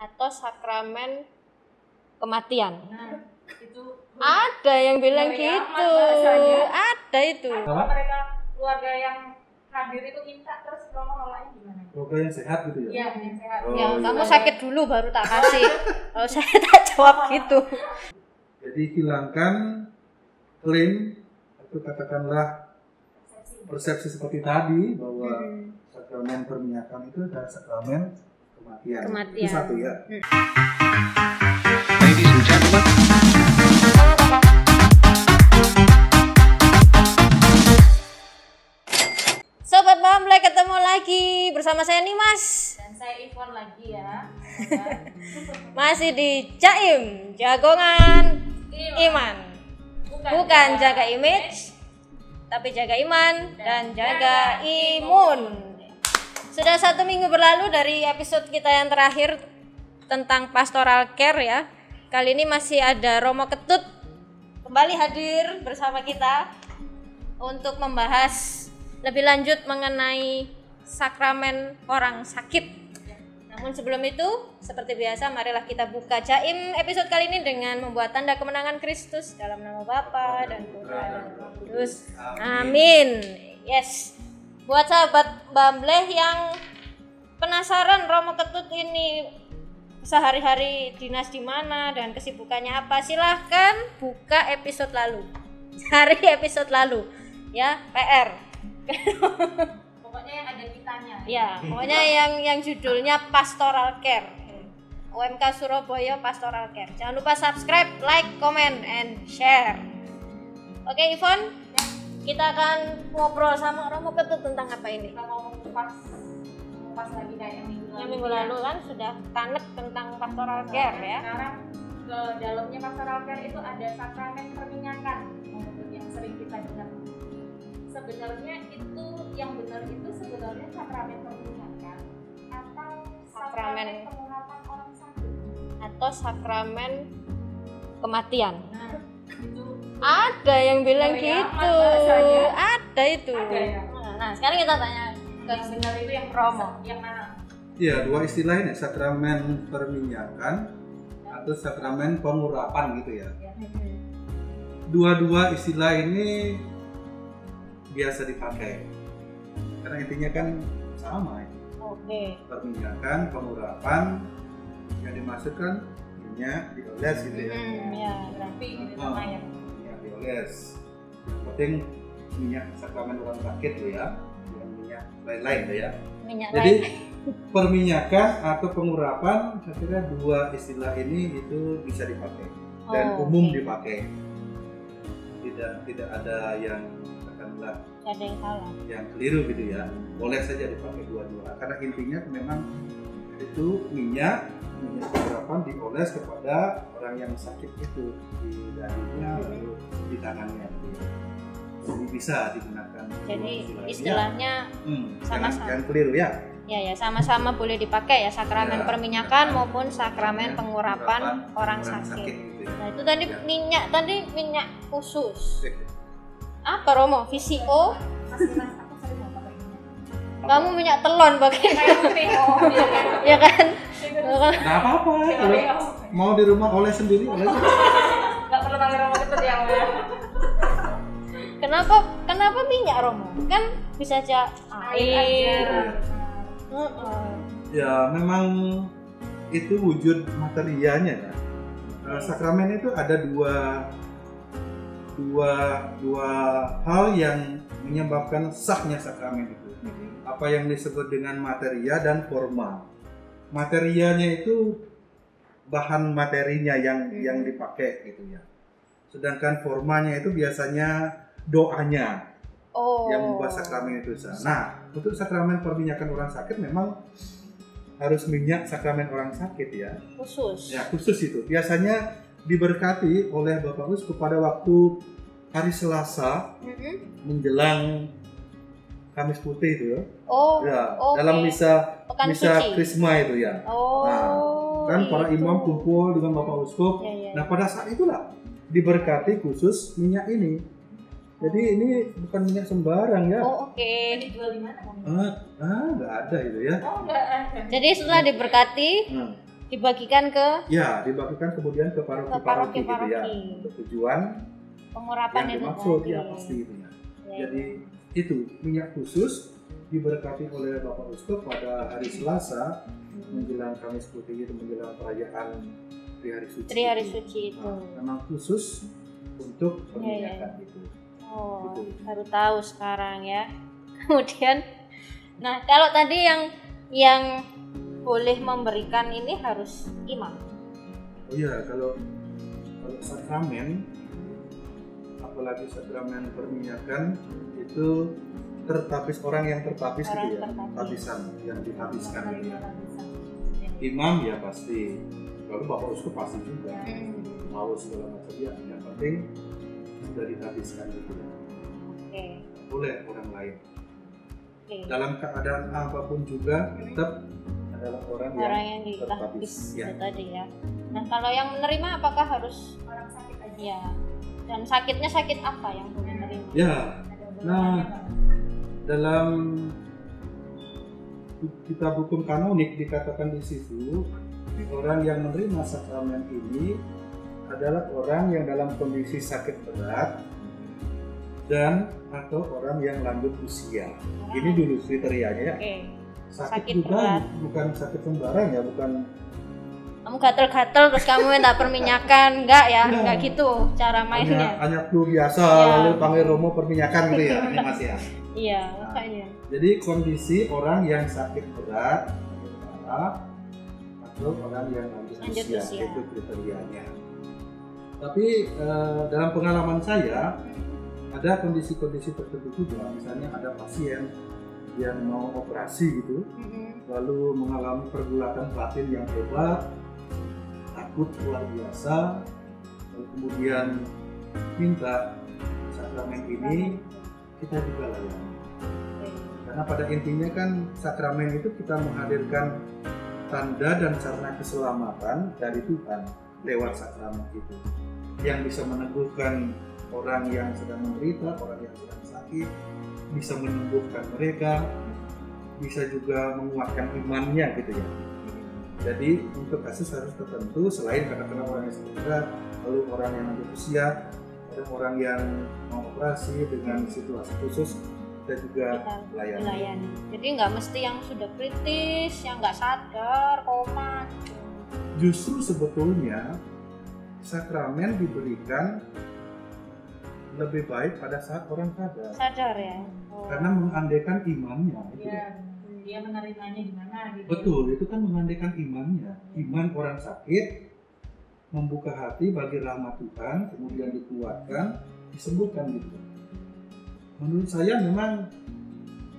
atau sakramen kematian. Nah, itu Ada yang bilang gitu. Ada itu. Kalau mereka keluarga yang hadir itu minta terus Romo nolaknya gimana? Keluarga yang sehat gitu ya? Iya, yang sehat. Oh, Ya, iya. kamu sakit dulu baru tak kasih. Kalau saya tak jawab gitu. Jadi hilangkan klaim atau katakanlah persepsi seperti tadi bahwa sakramen perminyakan itu adalah sakramen kematian. Kematian. Itu satu ya. Ladies and gentlemen, Sobat Bamble, ketemu lagi bersama saya Nimas. Dan saya Ivon lagi ya. Masih di Jaim, Jagongan Iman. Bukan jaga image, tapi jaga iman dan jaga imun. Sudah 1 minggu berlalu dari episode kita yang terakhir tentang pastoral care ya. Kali ini masih ada Romo Ketut kembali hadir bersama kita untuk membahas lebih lanjut mengenai sakramen orang sakit. Namun sebelum itu, seperti biasa, marilah kita buka Jaim episode kali ini dengan membuat tanda kemenangan Kristus dalam nama Bapa dan Putra dan Roh Kudus. Amin. Yes. Buat sahabat Bamble yang penasaran Romo Ketut ini sehari-hari dinas di mana dan kesibukannya apa, silahkan buka episode lalu. Cari episode lalu. Ya, PR. Pokoknya yang ada kitanya. Ya, pokoknya yang judulnya Pastoral Care. UMK Surabaya Pastoral Care. Jangan lupa subscribe, like, comment, and share. Oke, Ivon, kita akan ngobrol sama Romo Ketut tentang apa ini? Kita mau mengupas lagi kayak yang minggu lalu. Yang minggu lalu kan sudah tanek tentang pastoral care ya. Sekarang ke dalamnya pastoral care itu ada sakramen perminyakan yang sering kita dengar. Sebenarnya itu yang benar itu sebenarnya sakramen perminyakan atau sakramen pengurapan orang sakit Atau sakramen kematian. nah itu Ada yang bilang Dari gitu. amat bahasanya. Ada itu. Ada ya? Nah, sekarang kita tanya ke yang benar itu yang Romo. yang mana? Iya, dua istilah ini, sakramen perminyakan atau sakramen pengurapan gitu ya. Dua-dua istilah ini biasa dipakai. Karena intinya kan sama itu. Oke. Perminyakan, pengurapan, yang dimaksudkan minyak dioles gitu ya. Ya, Tapi gitu sama ya. Minyak dioles. Yang penting minyak sakramen orang sakit tuh ya, bukan minyak lain-lain tuh ya. minyak Jadi lain. perminyakan atau pengurapan, saya kira dua istilah ini itu bisa dipakai dan Oh, umum oke. dipakai. Tidak ada yang katakanlah Gak ada yang salah. yang keliru gitu ya. Boleh saja dipakai dua-dua. Karena intinya memang itu minyak pengurapan dioles kepada orang yang sakit itu di dahinya lalu di tangannya. Gitu ya. Jadi bisa digunakan. Jadi dua istilah ini. istilahnya sama-sama. Jangan keliru ya. ya sama-sama boleh dipakai ya, sakramen Ya, perminyakan ya. maupun sakramen pengurapan orang sakit. gitu ya. Nah, itu tadi Ya. minyak khusus. Apa Romo? VCO? Masih aku sering mau pakai ini. Kamu minyak telon pakai. Kayak putih. Oh, iya kan. Ya kan? Nggak apa-apa. Kalau mau di rumah oleh sendiri, oleh sendiri. Enggak perlu pakai Romo Ketut ya, Om, ya. Kenapa minyak Romo? Kan bisa aja air. Ya memang itu wujud materianya kan. Sakramen itu ada dua hal yang menyebabkan sahnya sakramen itu. Apa yang disebut dengan materia dan forma. Materianya itu bahan materinya yang dipakai gitu ya. Sedangkan formanya itu biasanya doanya Oh. yang membuat sakramen itu sah. Nah, untuk sakramen perminyakan orang sakit memang harus minyak sakramen orang sakit ya. Khusus. Ya, khusus itu. Biasanya diberkati oleh Bapak Uskup pada waktu hari Selasa menjelang Kamis Putih itu ya. Oh. Ya, oke. dalam misa Pekan misa suci. Krisma itu ya. Oh. Nah, kan para itu. imam kumpul dengan Bapak Uskup. Ya, ya. Nah, pada saat itulah diberkati khusus minyak ini. Jadi ini bukan minyak sembarang ya. Oh, oke. Dijual di mana, Om? Nggak ada itu ya. Oh, enggak ada. Jadi setelah diberkati, dibagikan ke Ya, dibagikan kemudian ke paroki-paroki gitu ya. paroki-paroki. Untuk tujuan pengurapan yang itu dimaksud tadi. ya pasti itu ya. Ya, Jadi itu minyak khusus diberkati oleh Bapak Uskup pada hari Selasa menjelang Kamis Putih itu menjelang perayaan Trihari Suci. Trihari Suci itu. Nah, memang khusus untuk perminyakan itu. Oh, Gitu. baru tahu sekarang ya. Kemudian, nah kalau tadi yang boleh memberikan ini harus imam. Oh iya, kalau sakramen, apalagi sakramen perminyakan itu tertapis orang yang tertapis Orang gitu ya, tertapis. tapisan yang dihabiskan gitu ya. Lapisan. Imam ya pasti, lalu Bapak Uskup pasti juga, mau segala macam ya, yang penting sudah dihabiskan gitu ya. Oke. Boleh orang lain. Oke. Dalam keadaan apapun juga tetap adalah orang Yang yang ditapis ya. itu tadi ya. Nah kalau yang menerima apakah harus Orang sakit aja. ya? Dan sakitnya sakit apa yang boleh menerima? Ya, Ada Nah. golongannya nggak? dalam kitab hukum kanonik dikatakan di situ orang yang menerima sakramen ini adalah orang yang dalam kondisi sakit berat dan atau orang yang lanjut usia. Ini dulu kriterianya ya. Oke. Sakit Sakit juga berat. bukan sakit sembarang ya, bukan Kamu gatel-gatel terus kamu minta perminyakan, enggak ya? Nah. Enggak gitu cara mainnya. hanya flu biasa Ya. lalu panggil Romo perminyakan gitu ya, ini Mas ya. Iya, makanya. Jadi kondisi orang yang sakit berat, sakit parah, atau orang yang lanjut Lanjut usia, usia. itu kriterianya. Tapi dalam pengalaman saya ada kondisi-kondisi tertentu juga, misalnya ada pasien yang mau operasi gitu, lalu mengalami pergulatan batin yang hebat, takut luar biasa, lalu kemudian minta sakramen ini kita juga layani. Karena pada intinya kan sakramen itu kita menghadirkan tanda dan sarana keselamatan dari Tuhan lewat sakramen itu, yang bisa meneguhkan orang yang sedang menderita, orang yang sedang sakit, bisa menyembuhkan mereka, bisa juga menguatkan imannya gitu ya. Jadi untuk kasus tertentu selain katakanlah orang yang sakit berat, lalu orang yang lanjut usia, orang yang mau operasi dengan situasi khusus, kita juga layani. Melayani. Jadi nggak mesti yang sudah kritis, yang nggak sadar, koma. Justru sebetulnya sakramen diberikan lebih baik pada saat orang sadar, Sadar ya. Oh. karena mengandaikan imannya. Itu Iya, dia menerimanya di mana gitu. betul, itu kan mengandaikan imannya. Iman orang sakit membuka hati bagi rahmat Tuhan, kemudian dikuatkan, disembuhkan gitu. Menurut saya memang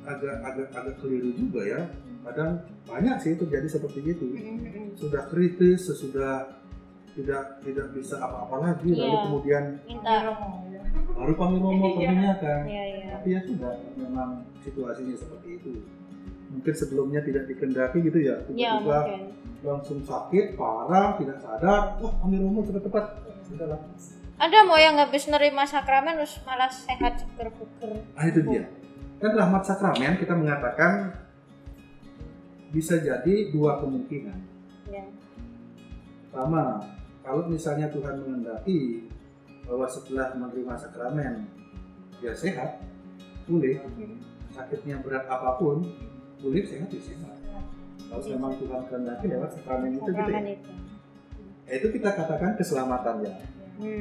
agak keliru juga ya. Kadang banyak sih terjadi seperti itu. Sudah kritis, sesudah tidak bisa apa-apa lagi, lalu Iya. kemudian Minta. baru panggil Romo perminyakan. Iya, iya. Tapi ya sudah, memang situasinya seperti itu. Mungkin sebelumnya tidak dikendaki gitu ya, Ya, tiba-tiba mungkin. langsung sakit, parah, tidak sadar, wah panggil Romo cepat-cepat. Sudahlah. Ada mau yang habis nerima sakramen terus malah sehat seger-seger. Nah itu dia. Kan rahmat sakramen kita mengatakan bisa jadi dua kemungkinan. Ya. Pertama, kalau misalnya Tuhan menghendaki bahwa setelah menerima sakramen dia sehat, pulih, sakitnya berat apapun, pulih sehat ya sehat. Kalau memang Tuhan kehendaki lewat sakramen itu gitu ya. Sakramen itu. Itu kita katakan keselamatan ya.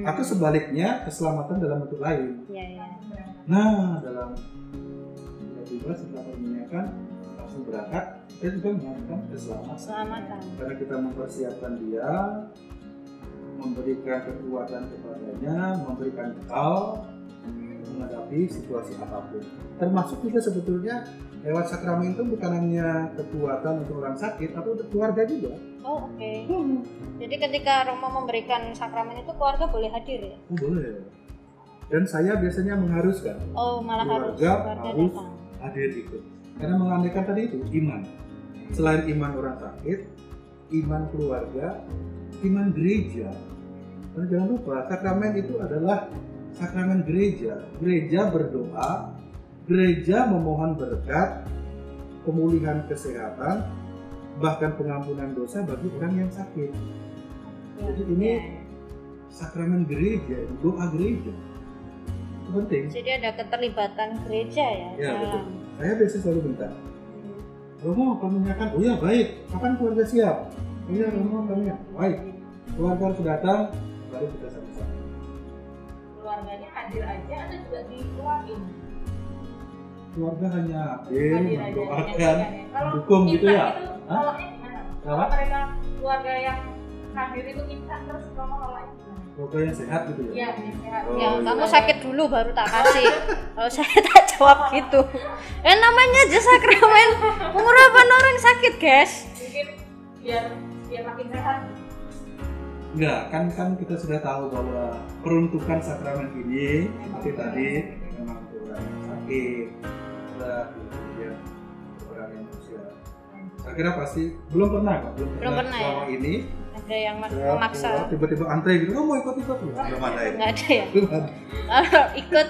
Atau sebaliknya keselamatan dalam bentuk lain. Iya, iya. Nah, dalam tiba setelah perminyakan langsung berangkat, kita juga mengatakan keselamatan. Keselamatan. Karena kita mempersiapkan dia, memberikan kekuatan kepadanya, memberikan bekal menghadapi situasi apapun. Termasuk juga sebetulnya lewat sakramen itu bukan hanya kekuatan untuk orang sakit, tapi untuk keluarga juga. Oh, oke. Jadi ketika Romo memberikan sakramen itu keluarga boleh hadir ya? Oh, boleh. Dan saya biasanya mengharuskan Oh, malah harus keluarga harus datang. hadir ikut. Karena mengandaikan tadi itu iman. Selain iman orang sakit, iman keluarga, iman gereja. Dan jangan lupa sakramen itu adalah sakramen gereja. Gereja berdoa, gereja memohon berkat, pemulihan kesehatan, bahkan pengampunan dosa bagi orang yang sakit. Ya. Jadi ini sakramen gereja, doa gereja. Itu penting. Jadi ada keterlibatan gereja ya, Ya, betul. dalam. Saya biasa selalu minta, Romo peminyakan, oh ya baik, kapan keluarga siap? Oh ya Romo peminyak, baik. Keluarga harus datang, baru kita sama-sama. Keluarganya hadir aja atau juga dikeluarin? Keluarga hanya hadir, Hadir aja, mendoakan, menyaksikan ya. Kalau mendukung gitu minta ya. itu Hah? nolaknya gimana? Kalau Apa? mereka keluarga yang hadir itu minta terus Romo nolaknya gimana? Keluarga yang sehat gitu ya. Iya, yang sehat. Oh, Ya, iya. kamu sakit dulu baru tak kasih. Kalau saya tak jawab gitu. Namanya aja sakramen pengurapan orang sakit, guys. Mungkin biar makin sehat. Enggak, kan kita sudah tahu bahwa peruntukan sakramen ini seperti tadi memang untuk orang yang sakit, berat, kemudian untuk orang yang usia. Saya kira pasti belum pernah pernah, selama ya? ini Ada yang saya memaksa. keluar, tiba-tiba antre gitu, oh mau ikut belum ada ya. Nggak ada ya. Belum ada. Kalau ikut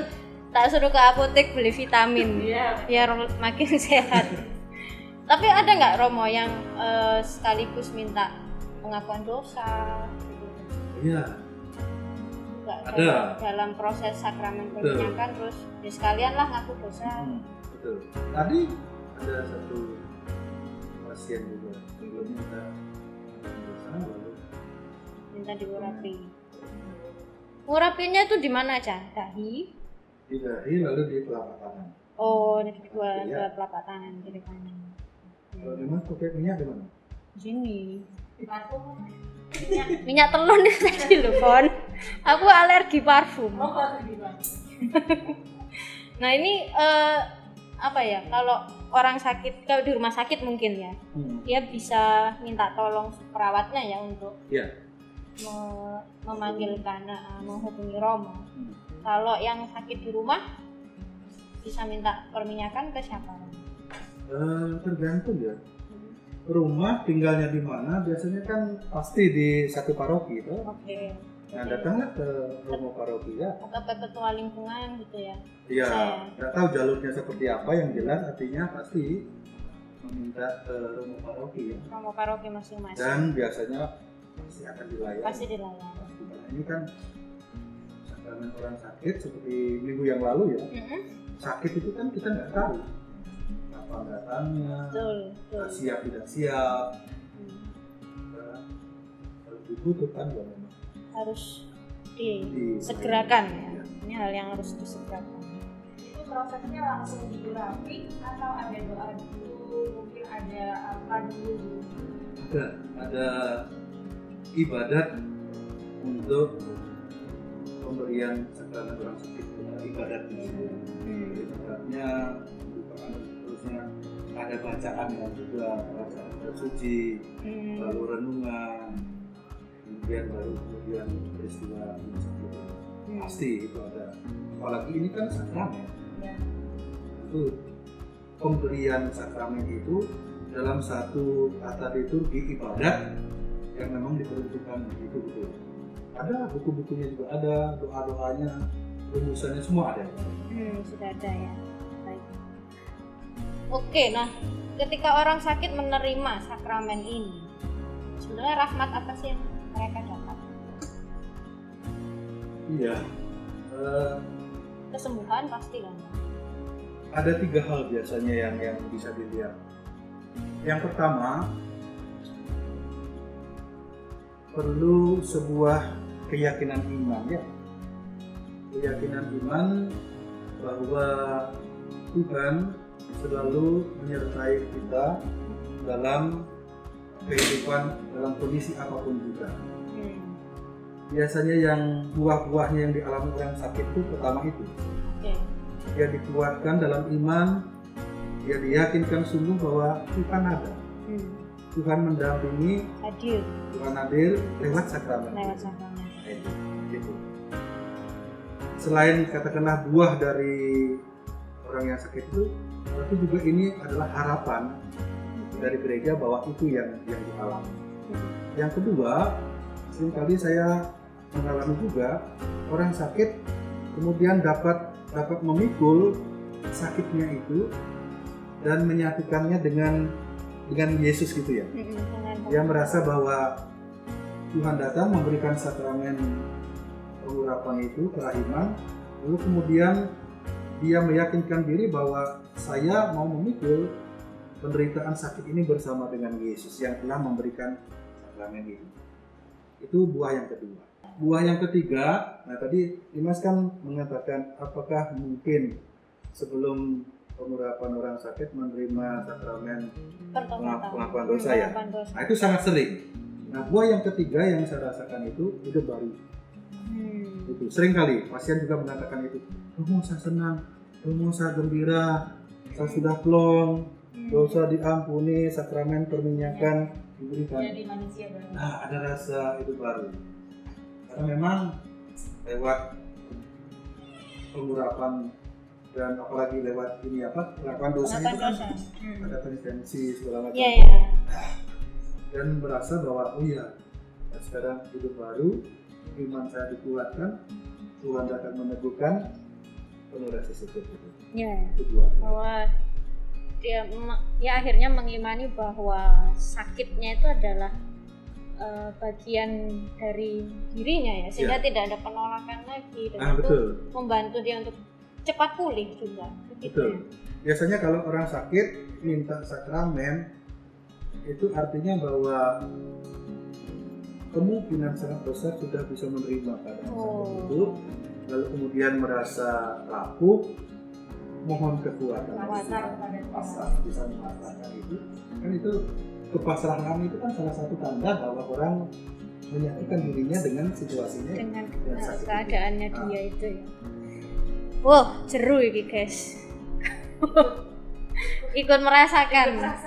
tak suruh ke apotek beli vitamin Iya. biar makin sehat. Tapi ada nggak Romo yang sekaligus minta pengakuan dosa? Iya, Nggak, Ada. dalam proses sakramen Betul. perminyakan terus ya sekalian lah ngaku dosa. betul. Tadi ada satu pasien juga sebelum minta dosa lalu Minta diurapi. Ngurapinya itu di mana aja? Dahi. di dahi lalu di telapak tangan. Oh, ini dua Iya. telapak tangan kiri kanan. Kalau memang pakai minyak di mana? Di sini. Di parfum. Minyak telon itu tadi loh, Fon. Aku alergi parfum. Oh, harus gimana? Nah, ini apa ya? Kalau orang sakit, kalau di rumah sakit mungkin ya, dia bisa minta tolong perawatnya ya untuk Iya. memanggilkan, menghubungi Romo. Kalau yang sakit di rumah bisa minta perminyakan ke siapa? Tergantung ya. Rumah tinggalnya di mana? Biasanya kan pasti di satu paroki itu. Oke. Nah, datanglah ke Romo paroki ya. Atau ke ketua lingkungan gitu ya. Iya, Saya. nggak tahu jalurnya seperti apa, yang jelas artinya pasti meminta ke Romo paroki ya. Romo paroki masing-masing. Dan biasanya pasti akan dilayani. Pasti dilayani. Pasti. Nah, ini kan sakramen orang sakit seperti minggu yang lalu ya. Sakit itu kan kita nggak tahu kapan datangnya, Betul, betul. siap tidak siap. Hmm. Nah, harus dibutuhkan ya memang. Harus disegerakan ya. Ini hal yang harus disegerakan. Itu prosesnya langsung diurapi atau ada doa dulu, mungkin ada apa dulu? Ada ibadat untuk pemberian sakramen orang sakit, ibadatnya. Ibadatnya terusnya ada bacaan yang juga bacaan suci, lalu renungan, kemudian peristiwa sakit. Pasti itu ada. Apalagi ini kan sakramen. Ya. Itu pemberian sakramen itu dalam satu tata liturgi ibadat yang memang diperuntukkan itu betul. Ada buku-bukunya juga ada, doa-doanya, rumusannya semua ada. Sudah ada ya. Baik. Oke, nah ketika orang sakit menerima sakramen ini, sebenarnya rahmat apa sih yang mereka dapat? Iya. Kesembuhan pasti kan. Ada 3 hal biasanya yang bisa dilihat. Yang pertama, perlu sebuah keyakinan iman ya. Keyakinan iman bahwa Tuhan selalu menyertai kita dalam kehidupan, dalam kondisi apapun juga. Biasanya yang buah-buahnya yang dialami orang sakit itu pertama itu. Dia dikuatkan dalam iman, dia diyakinkan sungguh bahwa Tuhan ada. Tuhan mendampingi, Tuhan hadir lewat sakramen. Gitu. Selain katakanlah buah dari orang yang sakit itu, tapi juga ini adalah harapan dari gereja bahwa itu yang dialami. Yang kedua, seringkali saya mengalami juga orang sakit kemudian dapat memikul sakitnya itu dan menyatukannya dengan dengan Yesus gitu ya. Dia merasa bahwa Tuhan datang memberikan sakramen pengurapan itu, kerahiman, lalu kemudian dia meyakinkan diri bahwa saya mau memikul penderitaan sakit ini bersama dengan Yesus yang telah memberikan sakramen itu. Itu buah yang kedua. Buah yang ketiga, nah tadi Dimas kan mengatakan apakah mungkin sebelum pengurapan orang sakit menerima sakramen pengakuan dosa ya? Nah itu sangat sering. Nah buah yang ketiga yang saya rasakan itu hidup baru. Itu sering kali pasien juga mengatakan itu. Oh saya senang, oh saya gembira, saya sudah plong, dosa diampuni, sakramen perminyakan diberikan. Jadi manusia baru. Nah ada rasa hidup baru. Karena memang lewat pengurapan dan apalagi lewat ini apa pengakuan dosa itu kan ada penitensi segala macam. Dan merasa bahwa oh iya sekarang hidup baru, iman saya dikuatkan, Tuhan akan meneguhkan penuh rasa syukur itu. Bahwa dia akhirnya mengimani bahwa sakitnya itu adalah bagian dari dirinya ya, sehingga tidak ada penolakan lagi dan itu betul. Membantu dia untuk cepat pulih juga. Betul. Biasanya kalau orang sakit minta sakramen itu artinya bahwa kemungkinan sangat besar sudah bisa menerima keadaan sakit itu, lalu kemudian merasa rapuh, mohon kekuatan pasrah, bisa memasrahkan itu. Kan itu kepasrahan itu kan salah satu tanda bahwa orang menyatukan dirinya dengan situasinya, dengan keadaannya dia itu ya. Wah, seru ini guys. Ikut merasakan.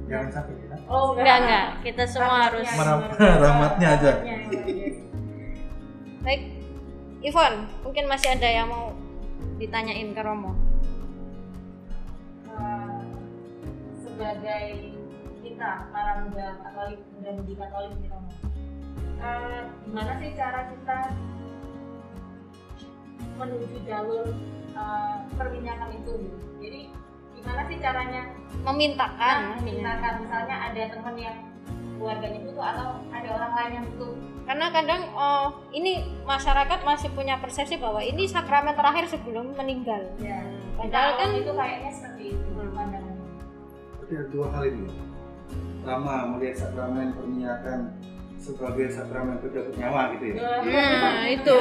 Jangan sakit ya. Oh enggak. Kita semua harus rahmatnya aja. Baik, Ivon, mungkin masih ada yang mau ditanyain ke Romo. Sebagai kita para muda Katolik, muda-mudi Katolik di Romo, gimana sih cara kita menuju jalur perminyakan itu? Jadi gimana sih caranya memintakan misalnya ada teman yang keluarganya butuh atau ada orang lain yang butuh? Karena kadang ini masyarakat masih punya persepsi bahwa ini sakramen terakhir sebelum meninggal. Ya. Padahal kan itu kayaknya seperti itu pandangannya. Berarti ada dua hal ini. Pertama, melihat sakramen perminyakan sebagai sakramen pencabut nyawa gitu ya. Nah, itu.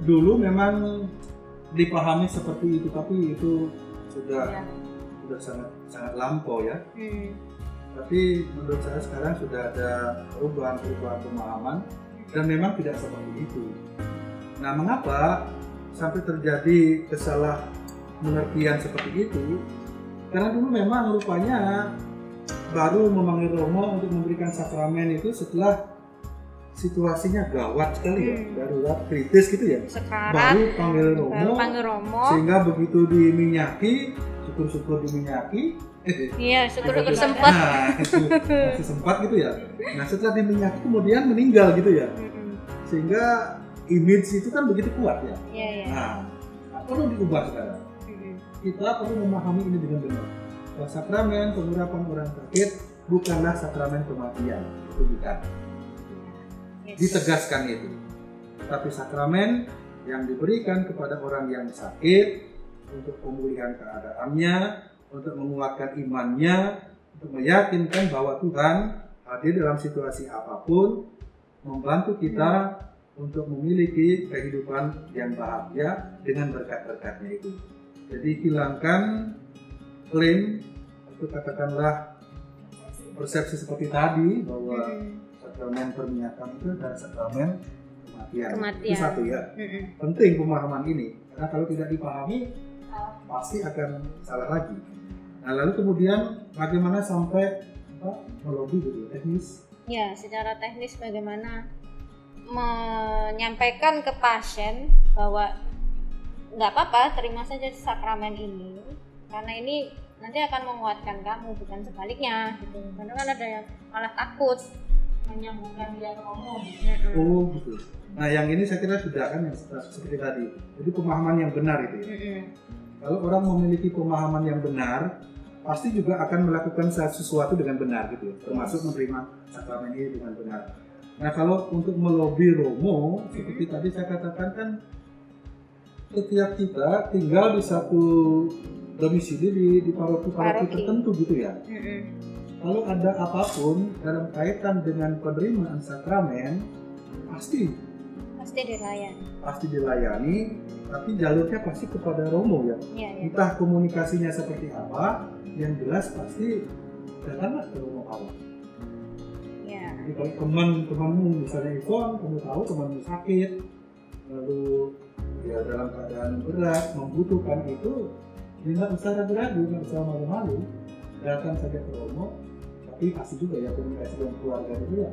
Dulu memang dipahami seperti itu, tapi itu sudah sangat lampau ya. Tapi menurut saya sekarang sudah ada perubahan pemahaman dan memang tidak seperti itu. Nah, mengapa sampai terjadi kesalahan seperti itu? Karena dulu memang rupanya baru memanggil Romo untuk memberikan sakramen itu setelah situasinya gawat sekali ya, darurat kritis gitu ya. Sekarang baru panggil Romo, sehingga begitu diminyaki, syukur-syukur diminyaki. Iya, syukur-syukur sempat. Nah, itu masih sempat gitu ya. Nah, setelah diminyaki kemudian meninggal gitu ya. Sehingga image itu kan begitu kuat ya. Nah, perlu diubah sekarang. Kita perlu memahami ini dengan benar. Bahwa sakramen pengurapan orang sakit bukanlah sakramen kematian, itu bukan. Ditegaskan itu. Tapi sakramen yang diberikan kepada orang yang sakit untuk pemulihan keadaannya, untuk menguatkan imannya, untuk meyakinkan bahwa Tuhan hadir dalam situasi apapun, membantu kita untuk memiliki kehidupan yang bahagia dengan berkat-berkatnya itu. Jadi hilangkan klaim atau katakanlah persepsi seperti tadi bahwa sakramen perminyakan itu adalah sakramen kematian. Itu satu ya. Penting pemahaman ini, karena kalau tidak dipahami pasti akan salah lagi. Nah, lalu kemudian bagaimana sampai melobi gitu teknis? Ya, secara teknis bagaimana menyampaikan ke pasien bahwa nggak apa-apa, terima saja sakramen ini, karena ini nanti akan menguatkan kamu, bukan sebaliknya gitu. Karena kan ada yang malah takut menyambungkan dia ke Romo. Oh gitu. Nah, yang ini saya kira sudah kan yang seperti tadi. Jadi pemahaman yang benar itu ya. Kalau orang memiliki pemahaman yang benar pasti juga akan melakukan sesuatu dengan benar gitu ya, termasuk menerima sakramen ini dengan benar. Nah kalau untuk melobi Romo, seperti tadi saya katakan kan, setiap kita tinggal di satu domisili di paroki tertentu gitu ya. Kalau ada apapun dalam kaitan dengan penerimaan sakramen, pasti dilayani, tapi jalurnya pasti kepada Romo ya. Entah komunikasinya seperti apa, yang jelas pasti datanglah ke Romo Allah. Jadi kalau temanmu misalnya Ivon, kamu tahu temanmu sakit, lalu ya dalam keadaan berat, membutuhkan itu, ya nggak usah ragu-ragu, nggak usah malu-malu, datang saja ke Romo. Tapi pasti juga ya komunikasi dengan keluarga itu ya,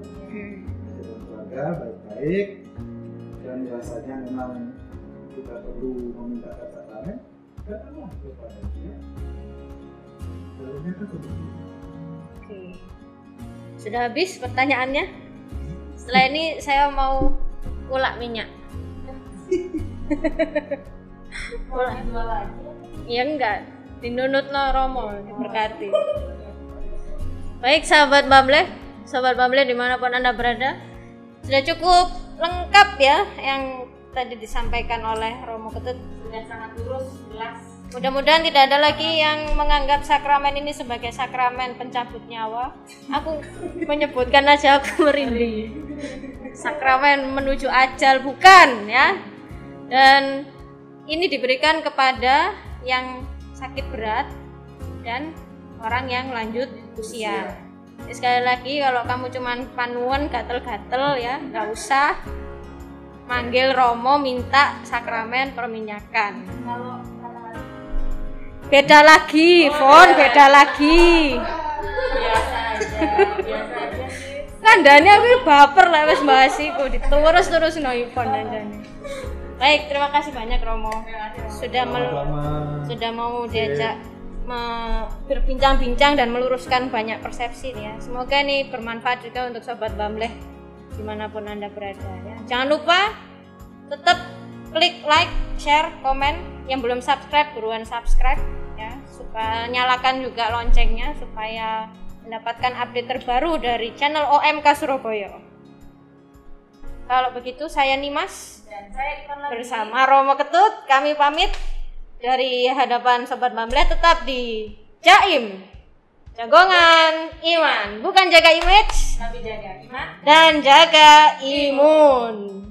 dengan keluarga baik-baik, dan rasanya memang kita perlu meminta sakramen, datanglah kepada dia. Jalurnya kan seperti itu. Oke. Sudah habis pertanyaannya. Setelah ini saya mau ulak minyak. Mulai jual lagi. Ya enggak, dinunut no Romo, diberkati. Baik sahabat Bamble dimanapun Anda berada, sudah cukup lengkap ya yang tadi disampaikan oleh Romo Ketut. Sudah sangat lurus, jelas. Mudah-mudahan tidak ada lagi yang menganggap sakramen ini sebagai sakramen pencabut nyawa. Aku menyebutkan aja aku merinding. Sakramen menuju ajal, bukan ya. Dan ini diberikan kepada yang sakit berat dan orang yang lanjut usia. Sekali lagi kalau kamu cuman panuan gatel-gatel ya, nggak usah manggil Romo minta sakramen perminyakan. Kalau Beda lagi, beda lagi. biasa aja sih. Kandane aku baper lah wis bahas iku diterus-terus no Ivon dandane. Baik, terima kasih banyak Romo. Sudah mau diajak berbincang-bincang dan meluruskan banyak persepsi ya. Semoga ini bermanfaat juga untuk sobat Bambleh dimanapun Anda berada ya. Jangan lupa tetap klik like, share, komen. Yang belum subscribe buruan subscribe ya, supaya nyalakan juga loncengnya supaya mendapatkan update terbaru dari channel OMK Surabaya. Kalau begitu saya Nimas Dan saya Ivon lagi. bersama Romo Ketut, kami pamit dari hadapan sobat Bambleh. Tetap di Jaim, jagongan iman, bukan jaga image Tapi jaga iman. dan jaga imun.